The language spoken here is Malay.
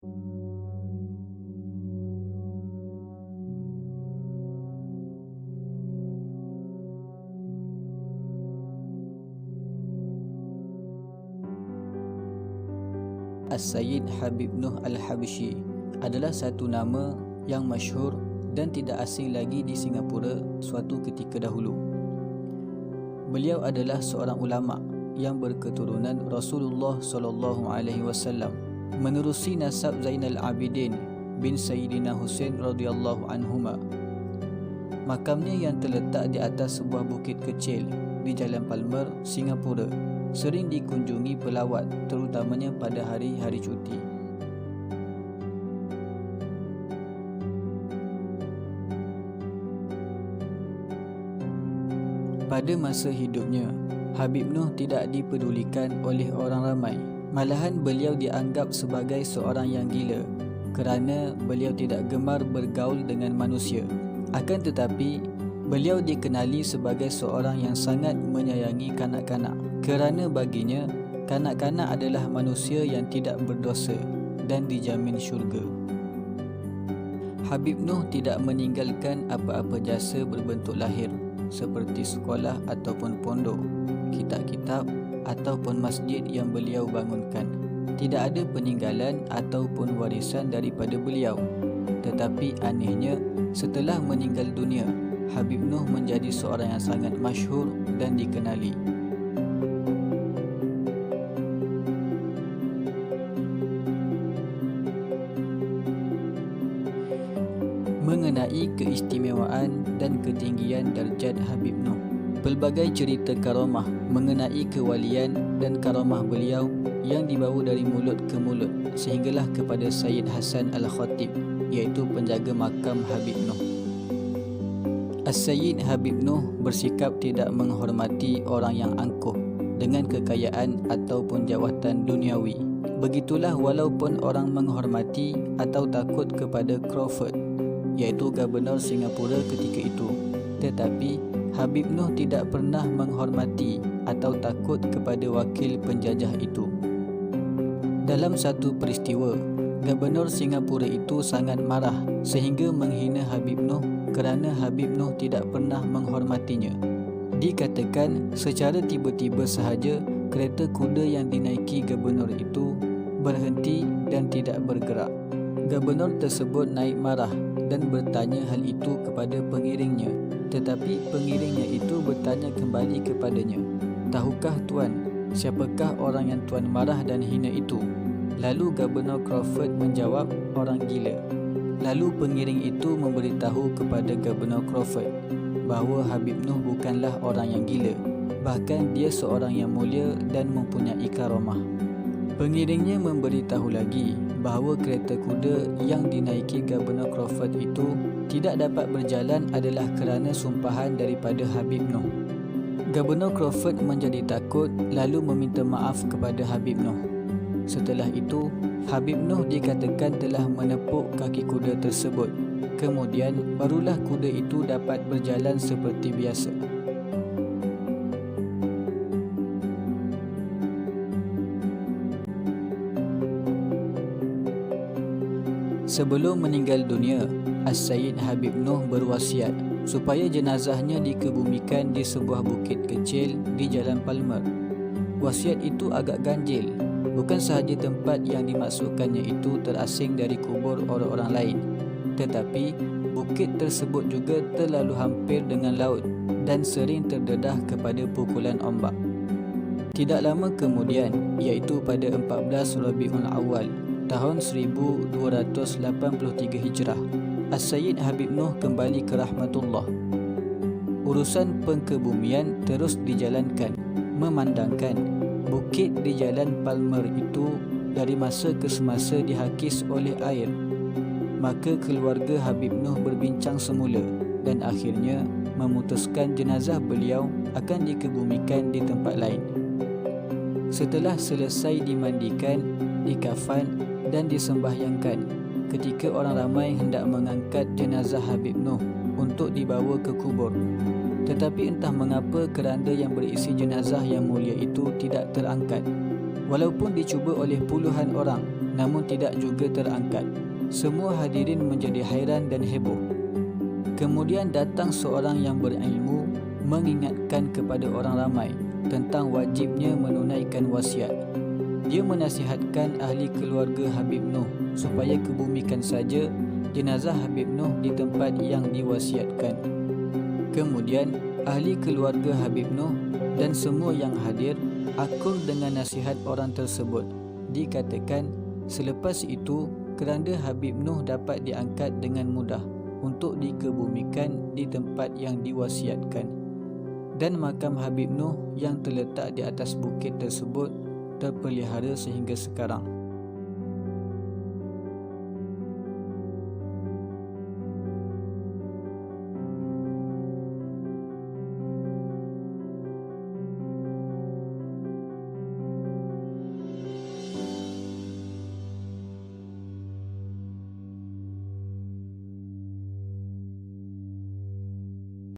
As-Sayyid Habib Nuh Al-Habsyi adalah satu nama yang masyhur dan tidak asing lagi di Singapura suatu ketika dahulu. Beliau adalah seorang ulama yang berketurunan Rasulullah SAW, menerusi nasab Zainal Abidin bin Sayyidina Husain radhiyallahu anhuma. Makamnya yang terletak di atas sebuah bukit kecil di Jalan Palmer, Singapura, sering dikunjungi pelawat, terutamanya pada hari-hari cuti. Pada masa hidupnya, Habib Nuh tidak dipedulikan oleh orang ramai. Malahan beliau dianggap sebagai seorang yang gila kerana beliau tidak gemar bergaul dengan manusia. Akan tetapi, beliau dikenali sebagai seorang yang sangat menyayangi kanak-kanak, kerana baginya, kanak-kanak adalah manusia yang tidak berdosa dan dijamin syurga. Habib Nuh tidak meninggalkan apa-apa jasa berbentuk lahir seperti sekolah ataupun pondok, kitab-kitab ataupun masjid yang beliau bangunkan. Tidak ada peninggalan ataupun warisan daripada beliau. Tetapi anehnya, setelah meninggal dunia, Habib Nuh menjadi seorang yang sangat masyhur dan dikenali. Mengenai keistimewaan dan ketinggian darjat Habib Nuh, pelbagai cerita karamah mengenai kewalian dan karamah beliau yang dibawa dari mulut ke mulut sehinggalah kepada Sayyid Hasan Al-Khatib, iaitu penjaga makam Habib Nuh. As-Sayyid Habib Nuh bersikap tidak menghormati orang yang angkuh dengan kekayaan ataupun jawatan duniawi. Begitulah walaupun orang menghormati atau takut kepada Crawford, iaitu Gubernur Singapura ketika itu, tetapi Habib Nuh tidak pernah menghormati atau takut kepada wakil penjajah itu. Dalam satu peristiwa, Gubernur Singapura itu sangat marah sehingga menghina Habib Nuh kerana Habib Nuh tidak pernah menghormatinya. Dikatakan secara tiba-tiba sahaja kereta kuda yang dinaiki gubernur itu berhenti dan tidak bergerak. Gubernur tersebut naik marah dan bertanya hal itu kepada pengiringnya, tetapi pengiringnya itu bertanya kembali kepadanya, "Tahukah tuan, siapakah orang yang tuan marah dan hina itu?" Lalu Gubernur Crawford menjawab, "Orang gila." Lalu pengiring itu memberitahu kepada Gubernur Crawford bahawa Habib Nuh bukanlah orang yang gila, bahkan dia seorang yang mulia dan mempunyai karamah. Pengiringnya memberitahu lagi bahawa kereta kuda yang dinaiki Gubernur Crawford itu tidak dapat berjalan adalah kerana sumpahan daripada Habib Nuh. Gubernur Crawford menjadi takut lalu meminta maaf kepada Habib Nuh. Setelah itu, Habib Nuh dikatakan telah menepuk kaki kuda tersebut. Kemudian barulah kuda itu dapat berjalan seperti biasa. Sebelum meninggal dunia, As-Sayyid Habib Nuh berwasiat supaya jenazahnya dikebumikan di sebuah bukit kecil di Jalan Palmer. Wasiat itu agak ganjil. Bukan sahaja tempat yang dimaksudkannya itu terasing dari kubur orang-orang lain, tetapi bukit tersebut juga terlalu hampir dengan laut dan sering terdedah kepada pukulan ombak. Tidak lama kemudian, iaitu pada 14 Rabiul Awal tahun 1283 Hijrah, As-Sayyid Habib Nuh kembali ke rahmatullah. Urusan pengkebumian terus dijalankan, memandangkan bukit di Jalan Palmer itu dari masa ke semasa dihakis oleh air. Maka keluarga Habib Nuh berbincang semula dan akhirnya memutuskan jenazah beliau akan dikebumikan di tempat lain. Setelah selesai dimandikan, dikafan dan disembahyangkan, ketika orang ramai hendak mengangkat jenazah Habib Nuh untuk dibawa ke kubur, tetapi entah mengapa keranda yang berisi jenazah yang mulia itu tidak terangkat. Walaupun dicuba oleh puluhan orang, namun tidak juga terangkat. Semua hadirin menjadi hairan dan heboh. Kemudian datang seorang yang berilmu mengingatkan kepada orang ramai tentang wajibnya menunaikan wasiat. Dia menasihatkan ahli keluarga Habib Noh supaya kebumikan saja jenazah Habib Noh di tempat yang diwasiatkan. Kemudian ahli keluarga Habib Noh dan semua yang hadir akur dengan nasihat orang tersebut. Dikatakan selepas itu keranda Habib Noh dapat diangkat dengan mudah untuk dikebumikan di tempat yang diwasiatkan. Dan makam Habib Noh yang terletak di atas bukit tersebut terpelihara sehingga sekarang.